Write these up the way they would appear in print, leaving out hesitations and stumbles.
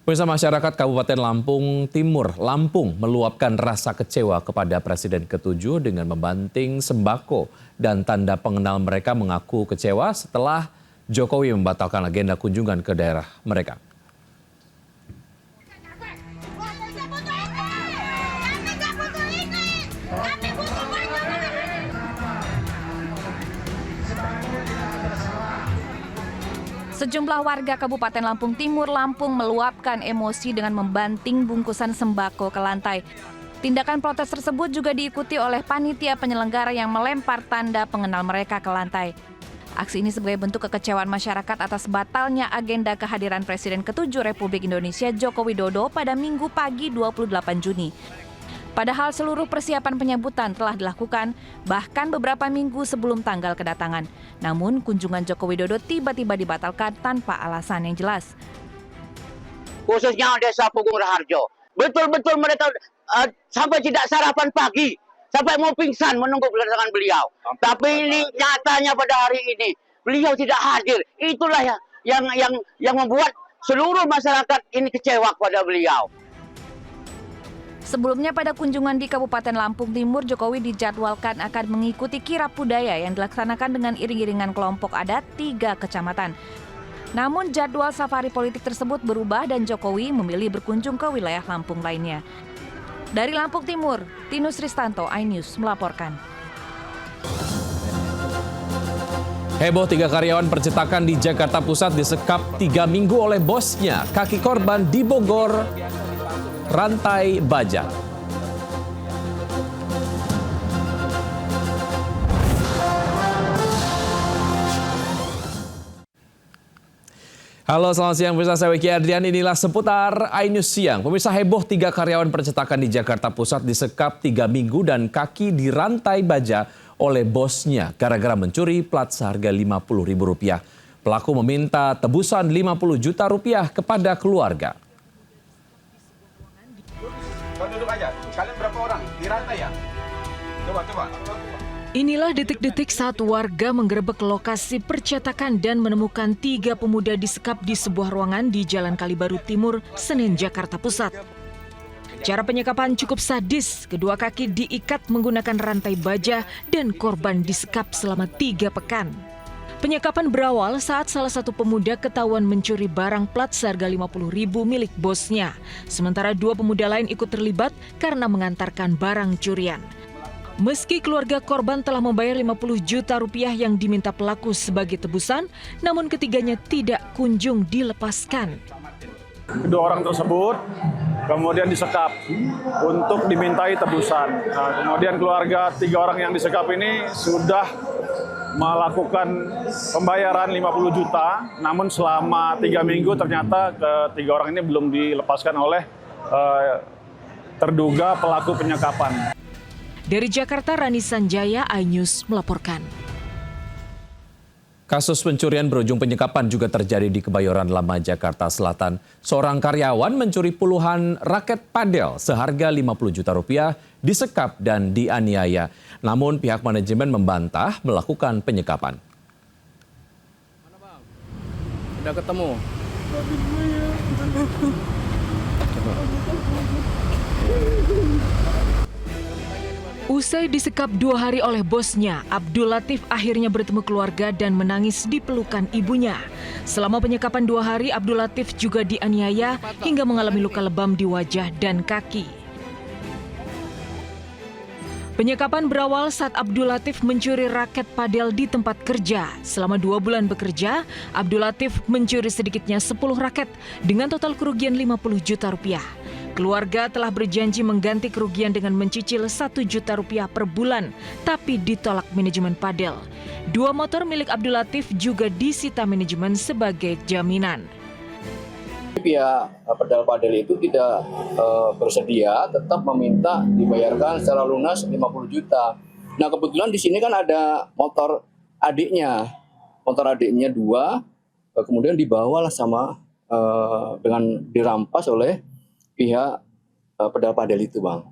Pemirsa, masyarakat Kabupaten Lampung Timur, Lampung meluapkan rasa kecewa kepada Presiden ke-7 dengan membanting sembako dan tanda pengenal mereka mengaku kecewa setelah Jokowi membatalkan agenda kunjungan ke daerah mereka. Sejumlah warga Kabupaten Lampung Timur, Lampung meluapkan emosi dengan membanting bungkusan sembako ke lantai. Tindakan protes tersebut juga diikuti oleh panitia penyelenggara yang melempar tanda pengenal mereka ke lantai. Aksi ini sebagai bentuk kekecewaan masyarakat atas batalnya agenda kehadiran Presiden ke-7 Republik Indonesia Joko Widodo pada Minggu pagi 28 Juni. Padahal seluruh persiapan penyambutan telah dilakukan bahkan beberapa minggu sebelum tanggal kedatangan. Namun kunjungan Joko Widodo tiba-tiba dibatalkan tanpa alasan yang jelas. Khususnya Desa Pugung Raharjo. Betul-betul mereka sampai tidak sarapan pagi, sampai mau pingsan menunggu kedatangan beliau. Tapi ini nyatanya pada hari ini beliau tidak hadir. Itulah yang membuat seluruh masyarakat ini kecewa kepada beliau. Sebelumnya pada kunjungan di Kabupaten Lampung Timur, Jokowi dijadwalkan akan mengikuti kirap budaya yang dilaksanakan dengan iring-iringan kelompok adat 3 kecamatan. Namun jadwal safari politik tersebut berubah dan Jokowi memilih berkunjung ke wilayah Lampung lainnya. Dari Lampung Timur, Tinus Ristanto, iNews melaporkan. Heboh 3 karyawan percetakan di Jakarta Pusat disekap 3 minggu oleh bosnya. Kaki korban di Bogor, rantai baja. Halo, selamat siang pemirsa, saya Wiki Adrian. Inilah seputar iNews Siang. Pemirsa, heboh 3 karyawan percetakan di Jakarta Pusat disekap 3 minggu dan kaki dirantai baja oleh bosnya gara-gara mencuri plat seharga Rp50.000. Pelaku meminta tebusan Rp50 juta kepada keluarga. Duduk aja. Kalian berapa orang? Dirantai ya? Coba. Inilah detik-detik saat warga menggerebek lokasi percetakan dan menemukan 3 pemuda disekap di sebuah ruangan di Jalan Kalibaru Timur, Senen, Jakarta Pusat. Cara penyekapan cukup sadis, kedua kaki diikat menggunakan rantai baja dan korban disekap selama 3 pekan. Penyekapan berawal saat salah satu pemuda ketahuan mencuri barang plat seharga Rp50.000 milik bosnya. Sementara 2 pemuda lain ikut terlibat karena mengantarkan barang curian. Meski keluarga korban telah membayar Rp50 juta yang diminta pelaku sebagai tebusan, namun ketiganya tidak kunjung dilepaskan. Kedua orang tersebut kemudian disekap untuk dimintai tebusan. Nah, kemudian keluarga 3 orang yang disekap ini sudah melakukan pembayaran Rp50 juta, namun selama 3 minggu ternyata ketiga orang ini belum dilepaskan oleh terduga pelaku penyekapan. Dari Jakarta, Rani Sanjaya, iNews melaporkan. Kasus pencurian berujung penyekapan juga terjadi di Kebayoran Lama, Jakarta Selatan. Seorang karyawan mencuri puluhan raket padel seharga Rp50 juta disekap dan dianiaya. Namun pihak manajemen membantah melakukan penyekapan. Mana bang? Udah ketemu? Usai disekap 2 hari oleh bosnya, Abdul Latif akhirnya bertemu keluarga dan menangis di pelukan ibunya. Selama penyekapan 2 hari, Abdul Latif juga dianiaya hingga mengalami luka lebam di wajah dan kaki. Penyekapan berawal saat Abdul Latif mencuri raket padel di tempat kerja. Selama 2 bulan bekerja, Abdul Latif mencuri sedikitnya 10 raket dengan total kerugian Rp50 juta. Keluarga telah berjanji mengganti kerugian dengan mencicil Rp1 juta per bulan, tapi ditolak manajemen padel. 2 motor milik Abdul Latif juga disita manajemen sebagai jaminan. Pihak pedal padel itu tidak bersedia, tetap meminta dibayarkan secara lunas Rp50 juta. Nah kebetulan di sini kan ada motor adiknya 2, kemudian dibawalah sama dengan dirampas oleh pihak pedal padel itu, Bang.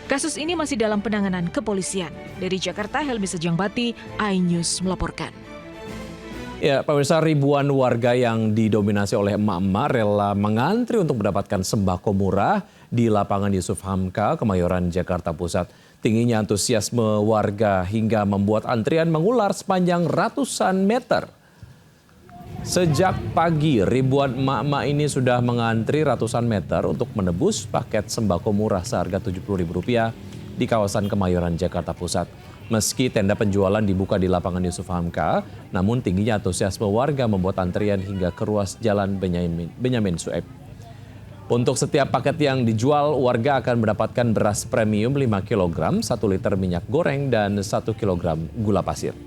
Kasus ini masih dalam penanganan kepolisian. Dari Jakarta, Helmi Sejangbati, iNews melaporkan. Ya, pemirsa, ribuan warga yang didominasi oleh emak-emak rela mengantri untuk mendapatkan sembako murah di lapangan Yusuf Hamka, Kemayoran, Jakarta Pusat. Tingginya antusiasme warga hingga membuat antrian mengular sepanjang ratusan meter. Sejak pagi, ribuan emak-emak ini sudah mengantri ratusan meter untuk menebus paket sembako murah seharga Rp70.000 di kawasan Kemayoran, Jakarta Pusat. Meski tenda penjualan dibuka di lapangan Yusuf Hamka, namun tingginya antusiasme warga membuat antrian hingga ke ruas Jalan Benyamin Sueb. Untuk setiap paket yang dijual, warga akan mendapatkan beras premium 5 kg, 1 liter minyak goreng, dan 1 kg gula pasir.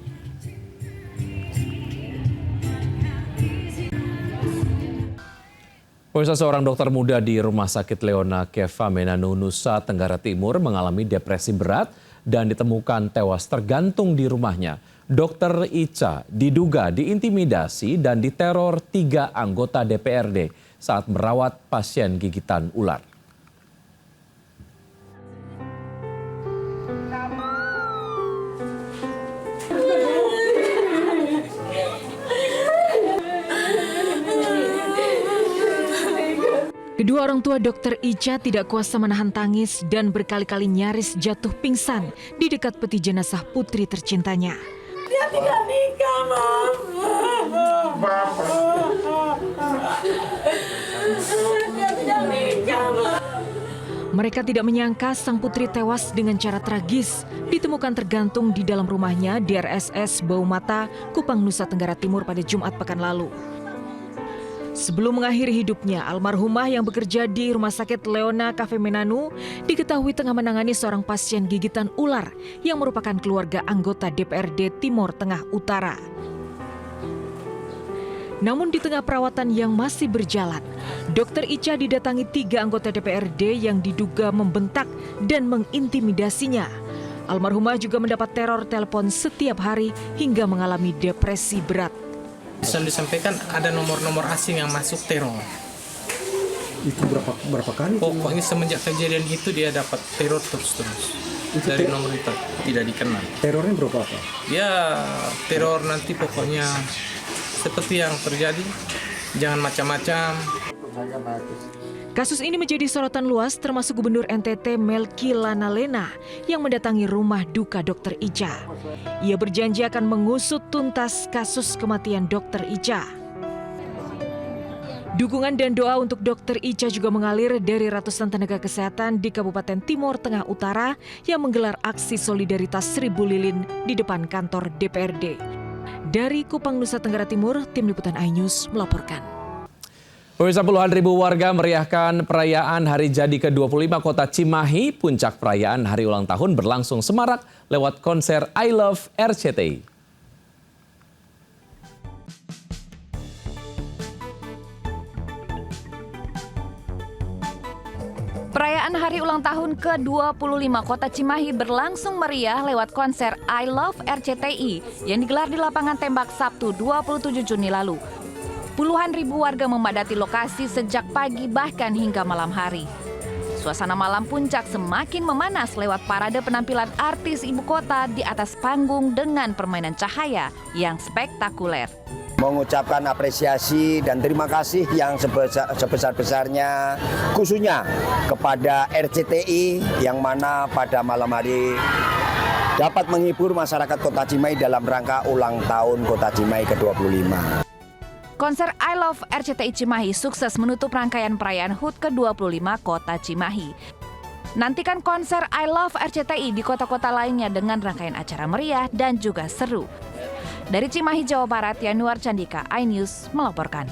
Pemirsa, seorang dokter muda di Rumah Sakit Leona Kefamenanu, Nusa Tenggara Timur mengalami depresi berat dan ditemukan tewas tergantung di rumahnya. Dokter Ica diduga diintimidasi dan diteror 3 anggota DPRD saat merawat pasien gigitan ular. Kedua orang tua Dr. Ica tidak kuasa menahan tangis dan berkali-kali nyaris jatuh pingsan di dekat peti jenazah putri tercintanya. Dia tidak nikah, Mama. Dia tidak nikah, Mama. Mereka tidak menyangka sang putri tewas dengan cara tragis, ditemukan tergantung di dalam rumahnya di RSS Bau Mata, Kupang, Nusa Tenggara Timur pada Jumat pekan lalu. Sebelum mengakhiri hidupnya, almarhumah yang bekerja di Rumah Sakit Leona Kefamenanu diketahui tengah menangani seorang pasien gigitan ular yang merupakan keluarga anggota DPRD Timur Tengah Utara. Namun di tengah perawatan yang masih berjalan, Dr. Ica didatangi 3 anggota DPRD yang diduga membentak dan mengintimidasinya. Almarhumah juga mendapat teror telepon setiap hari hingga mengalami depresi berat. Sudah disampaikan ada nomor-nomor asing yang masuk teror. Itu berapa kali? Pokoknya semenjak kejadian itu dia dapat teror terus-terus. Dari nomor itu tidak dikenal. Terornya berapa apa? Ya teror nanti pokoknya seperti yang terjadi. Jangan macam-macam. Kasus ini menjadi sorotan luas termasuk Gubernur NTT Melki Lana-Lena yang mendatangi rumah duka Dr. Ica. Ia berjanji akan mengusut tuntas kasus kematian Dr. Ica. Dukungan dan doa untuk Dr. Ica juga mengalir dari ratusan tenaga kesehatan di Kabupaten Timur Tengah Utara yang menggelar aksi solidaritas 1000 lilin di depan kantor DPRD. Dari Kupang, Nusa Tenggara Timur, Tim Liputan iNews melaporkan. Pemirsa, puluhan ribu warga meriahkan perayaan Hari Jadi ke-25 Kota Cimahi. Puncak perayaan hari ulang tahun berlangsung semarak lewat konser I Love RCTI. Perayaan hari ulang tahun ke-25 Kota Cimahi berlangsung meriah lewat konser I Love RCTI yang digelar di lapangan tembak Sabtu 27 Juni lalu. Puluhan ribu warga memadati lokasi sejak pagi bahkan hingga malam hari. Suasana malam puncak semakin memanas lewat parade penampilan artis ibu kota di atas panggung dengan permainan cahaya yang spektakuler. Mengucapkan apresiasi dan terima kasih yang sebesar-besarnya khususnya kepada RCTI yang mana pada malam hari dapat menghibur masyarakat Kota Cimahi dalam rangka ulang tahun Kota Cimahi ke-25. Konser I Love RCTI Cimahi sukses menutup rangkaian perayaan HUT ke-25 Kota Cimahi. Nantikan konser I Love RCTI di kota-kota lainnya dengan rangkaian acara meriah dan juga seru. Dari Cimahi, Jawa Barat, Yanuar Candika, iNews melaporkan.